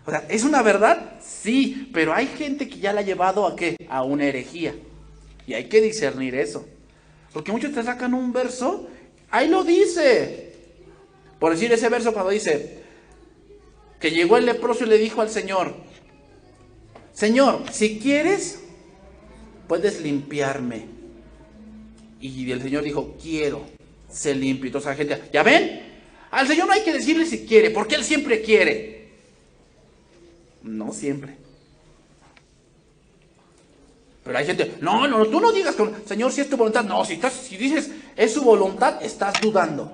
O sea, ¿es una verdad? Sí, pero hay gente que ya la ha llevado ¿a qué? A una herejía. Y hay que discernir eso. Porque muchos te sacan un verso, ahí lo dice. Por decir ese verso cuando dice que llegó el leproso y le dijo al Señor, Señor, si quieres, puedes limpiarme. Y el Señor dijo, quiero, sé limpio. Entonces la gente, ¿ya ven? Al Señor no hay que decirle si quiere, porque Él siempre quiere. No siempre. Pero hay gente, no, tú no digas, Señor, si es tu voluntad. No, si dices, es su voluntad, estás dudando.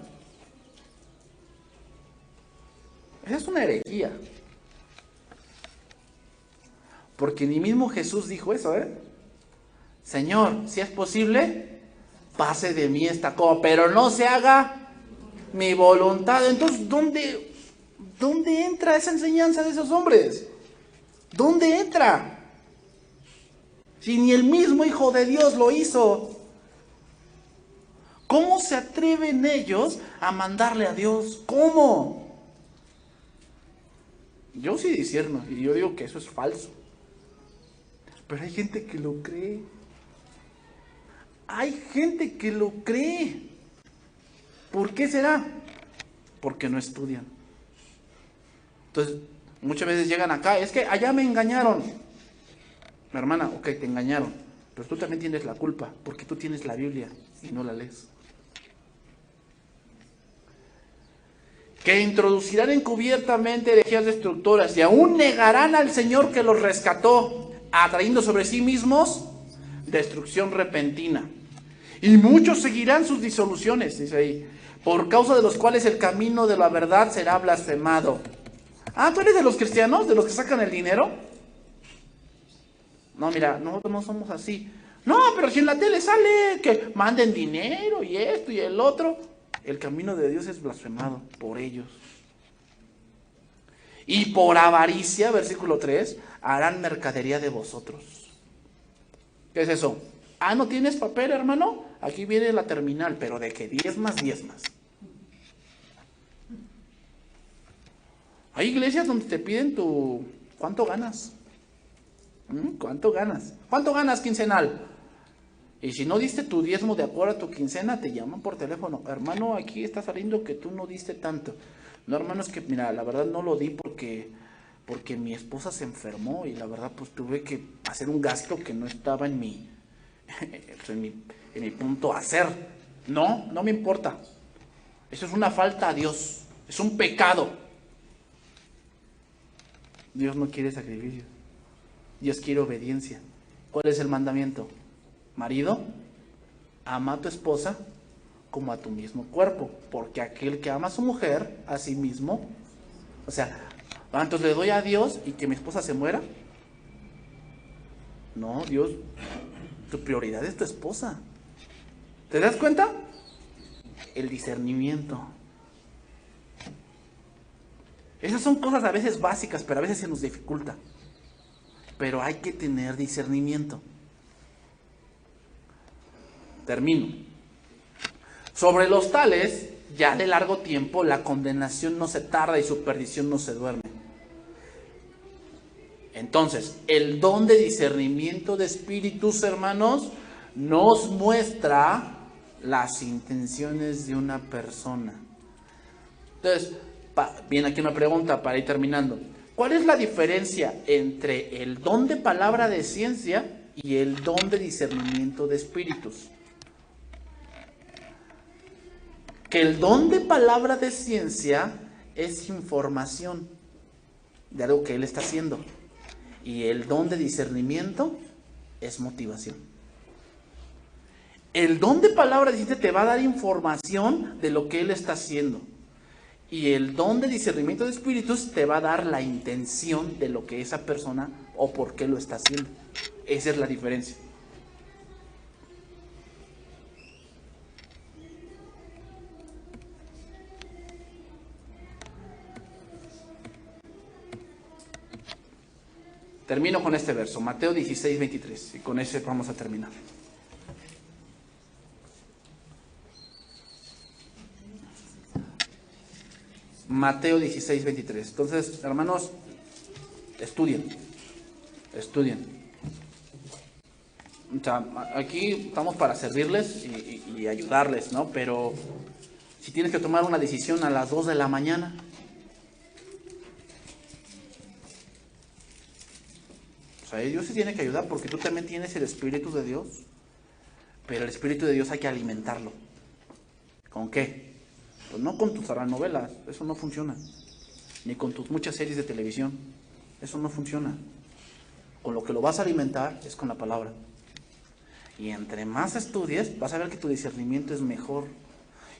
Esa es una herejía. Porque ni mismo Jesús dijo eso, ¿eh? Señor, si es posible, pase de mí esta copa, pero no se haga mi voluntad. Entonces, ¿dónde entra esa enseñanza de esos hombres? ¿Dónde entra? Si ni el mismo Hijo de Dios lo hizo. ¿Cómo se atreven ellos a mandarle a Dios? ¿Cómo? Yo sí discierno y yo digo que eso es falso. Pero hay gente que lo cree. Hay gente que lo cree. ¿Por qué será? Porque no estudian. Entonces, muchas veces llegan acá, es que allá me engañaron. Mi hermana, ok, te engañaron, pero tú también tienes la culpa, porque tú tienes la Biblia y no la lees. Que introducirán encubiertamente herejías destructoras y aún negarán al Señor que los rescató, atrayendo sobre sí mismos destrucción repentina. Y muchos seguirán sus disoluciones, dice ahí, por causa de los cuales el camino de la verdad será blasfemado. Ah, ¿tú eres de los cristianos? ¿De los que sacan el dinero? No, mira, nosotros no somos así. No, pero si en la tele sale que manden dinero y esto y el otro. El camino de Dios es blasfemado por ellos. Y por avaricia, versículo 3, harán mercadería de vosotros. ¿Qué es eso? Ah, ¿no tienes papel, hermano? Aquí viene la terminal, pero de que diezmas. Hay iglesias donde te piden ¿cuánto ganas? ¿Cuánto ganas? ¿Cuánto ganas quincenal? Y si no diste tu diezmo de acuerdo a tu quincena, te llaman por teléfono. Hermano, aquí está saliendo que tú no diste tanto. No, hermano, es que, mira, la verdad no lo di porque mi esposa se enfermó y la verdad pues tuve que hacer un gasto que no estaba en mi punto a hacer. No me importa. Eso es una falta a Dios. Es un pecado. Dios no quiere sacrificio. Dios quiere obediencia. ¿Cuál es el mandamiento? Marido, ama a tu esposa como a tu mismo cuerpo, porque aquel que ama a su mujer, a sí mismo, o sea, entonces le doy a Dios y que mi esposa se muera. No, Dios, tu prioridad es tu esposa. ¿Te das cuenta? El discernimiento. Esas son cosas a veces básicas, pero a veces se nos dificulta. Pero hay que tener discernimiento. Termino. Sobre los tales, ya de largo tiempo la condenación no se tarda y su perdición no se duerme. Entonces, el don de discernimiento de espíritus, hermanos, nos muestra las intenciones de una persona. Entonces, viene aquí una pregunta para ir terminando. ¿Cuál es la diferencia entre el don de palabra de ciencia y el don de discernimiento de espíritus? Que el don de palabra de ciencia es información de algo que él está haciendo. Y el don de discernimiento es motivación. El don de palabra de ciencia te va a dar información de lo que él está haciendo. Y el don de discernimiento de espíritus te va a dar la intención de lo que esa persona o por qué lo está haciendo. Esa es la diferencia. Termino con este verso, Mateo 16, 23, y con ese vamos a terminar. Mateo 16, 23. Entonces, hermanos, estudien. O sea, aquí estamos para servirles y ayudarles, ¿no? Pero si tienes que tomar una decisión a las 2 de la mañana, o sea, Dios se tiene que ayudar porque tú también tienes el Espíritu de Dios, pero el Espíritu de Dios hay que alimentarlo. ¿Con qué? Pues no con tus novelas, eso no funciona. Ni con tus muchas series de televisión, eso no funciona. Con lo que lo vas a alimentar es con la palabra. Y entre más estudies, vas a ver que tu discernimiento es mejor.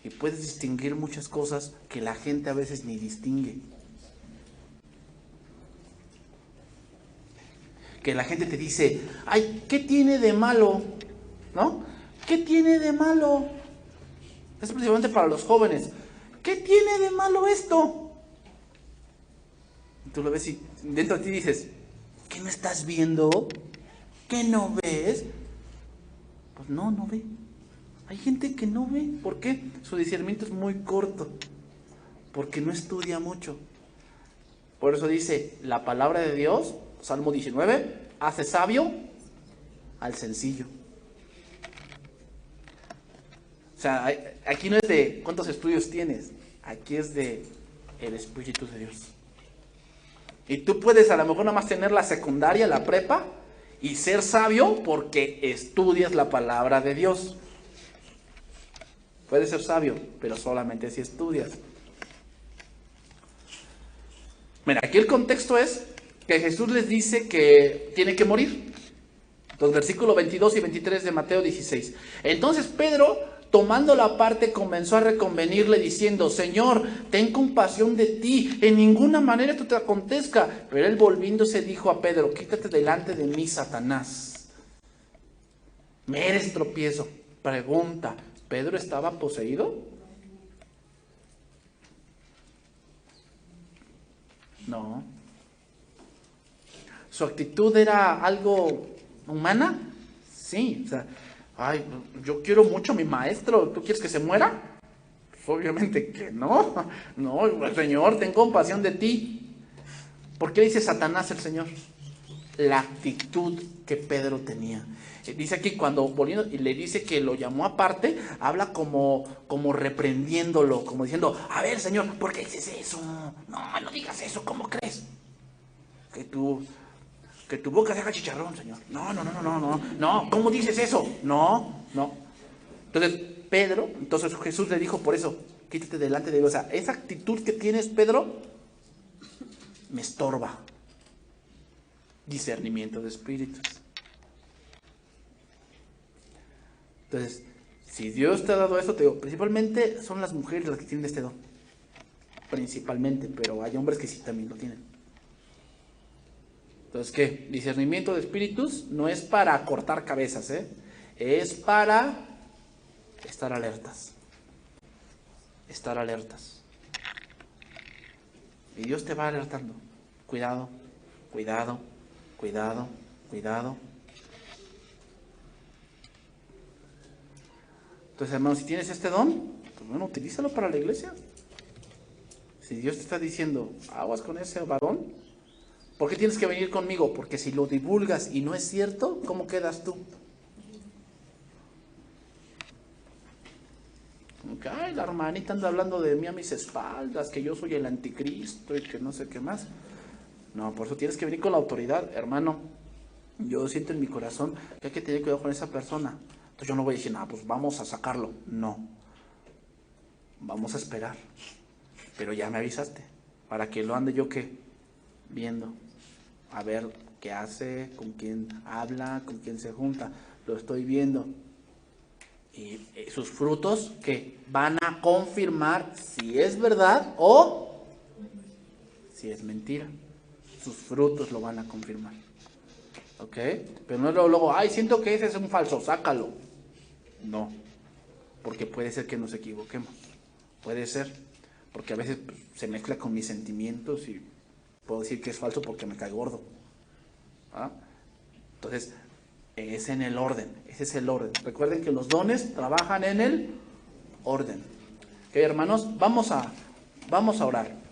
Y puedes distinguir muchas cosas que la gente a veces ni distingue. Que la gente te dice, ay, ¿qué tiene de malo? ¿No? ¿Qué tiene de malo? Es principalmente para los jóvenes. ¿Qué tiene de malo esto? Y tú lo ves y dentro de ti dices, ¿qué no estás viendo? ¿Qué no ves? Pues no ve. Hay gente que no ve. ¿Por qué? Su discernimiento es muy corto. Porque no estudia mucho. Por eso dice, la palabra de Dios, Salmo 19, hace sabio al sencillo. O sea, aquí no es de cuántos estudios tienes, aquí es de el Espíritu de Dios. Y tú puedes a lo mejor nada más tener la secundaria, la prepa, y ser sabio porque estudias la palabra de Dios. Puedes ser sabio, pero solamente si estudias. Mira, aquí el contexto es que Jesús les dice que tiene que morir. Los versículos 22 y 23 de Mateo 16. Entonces Pedro, tomando la parte, comenzó a reconvenirle diciendo, Señor, ten compasión de ti, en ninguna manera esto te acontezca. Pero él volviéndose dijo a Pedro, quítate delante de mí, Satanás. Me eres tropiezo. Pregunta, ¿Pedro estaba poseído? No. ¿Su actitud era algo humana? Sí, o sea, ay, yo quiero mucho a mi maestro, ¿tú quieres que se muera? Pues obviamente que no. No, Señor, ten compasión de ti. ¿Por qué dice Satanás el Señor? La actitud que Pedro tenía. Dice aquí cuando volviendo y le dice que lo llamó aparte, habla como reprendiéndolo, como diciendo, a ver, Señor, ¿por qué dices eso? No digas eso, ¿cómo crees? Que tu boca se haga chicharrón, Señor. No, ¿cómo dices eso? No. Entonces, entonces Jesús le dijo por eso, quítate delante de Dios. O sea, esa actitud que tienes, Pedro, me estorba. Discernimiento de espíritus. Entonces, si Dios te ha dado esto, te digo, principalmente son las mujeres las que tienen este don. Principalmente, pero hay hombres que sí también lo tienen. Entonces, ¿qué? Discernimiento de espíritus no es para cortar cabezas, es para estar alertas. Estar alertas. Y Dios te va alertando. Cuidado. Entonces, hermanos, si tienes este don, pues bueno, utilízalo para la iglesia. Si Dios te está diciendo, aguas con ese varón, ¿por qué tienes que venir conmigo? Porque si lo divulgas y no es cierto, ¿cómo quedas tú? Como que, ay, la hermanita anda hablando de mí a mis espaldas, que yo soy el anticristo y que no sé qué más. No, por eso tienes que venir con la autoridad, hermano. Yo siento en mi corazón que hay que tener cuidado con esa persona. Entonces yo no voy a decir, no, pues vamos a sacarlo. No. Vamos a esperar. Pero ya me avisaste. Para que lo ande yo, ¿qué? Viendo. A ver qué hace, con quién habla, con quién se junta. Lo estoy viendo. Y sus frutos, ¿qué? Van a confirmar si es verdad o si es mentira. Sus frutos lo van a confirmar. ¿Ok? Pero no es luego, ay, siento que ese es un falso, sácalo. No. Porque puede ser que nos equivoquemos. Puede ser. Porque a veces pues, se mezcla con mis sentimientos y puedo decir que es falso porque me cae gordo. ¿Ah? Entonces, es en el orden. Ese es el orden. Recuerden que los dones trabajan en el orden. ¿Ok, hermanos? Vamos a orar.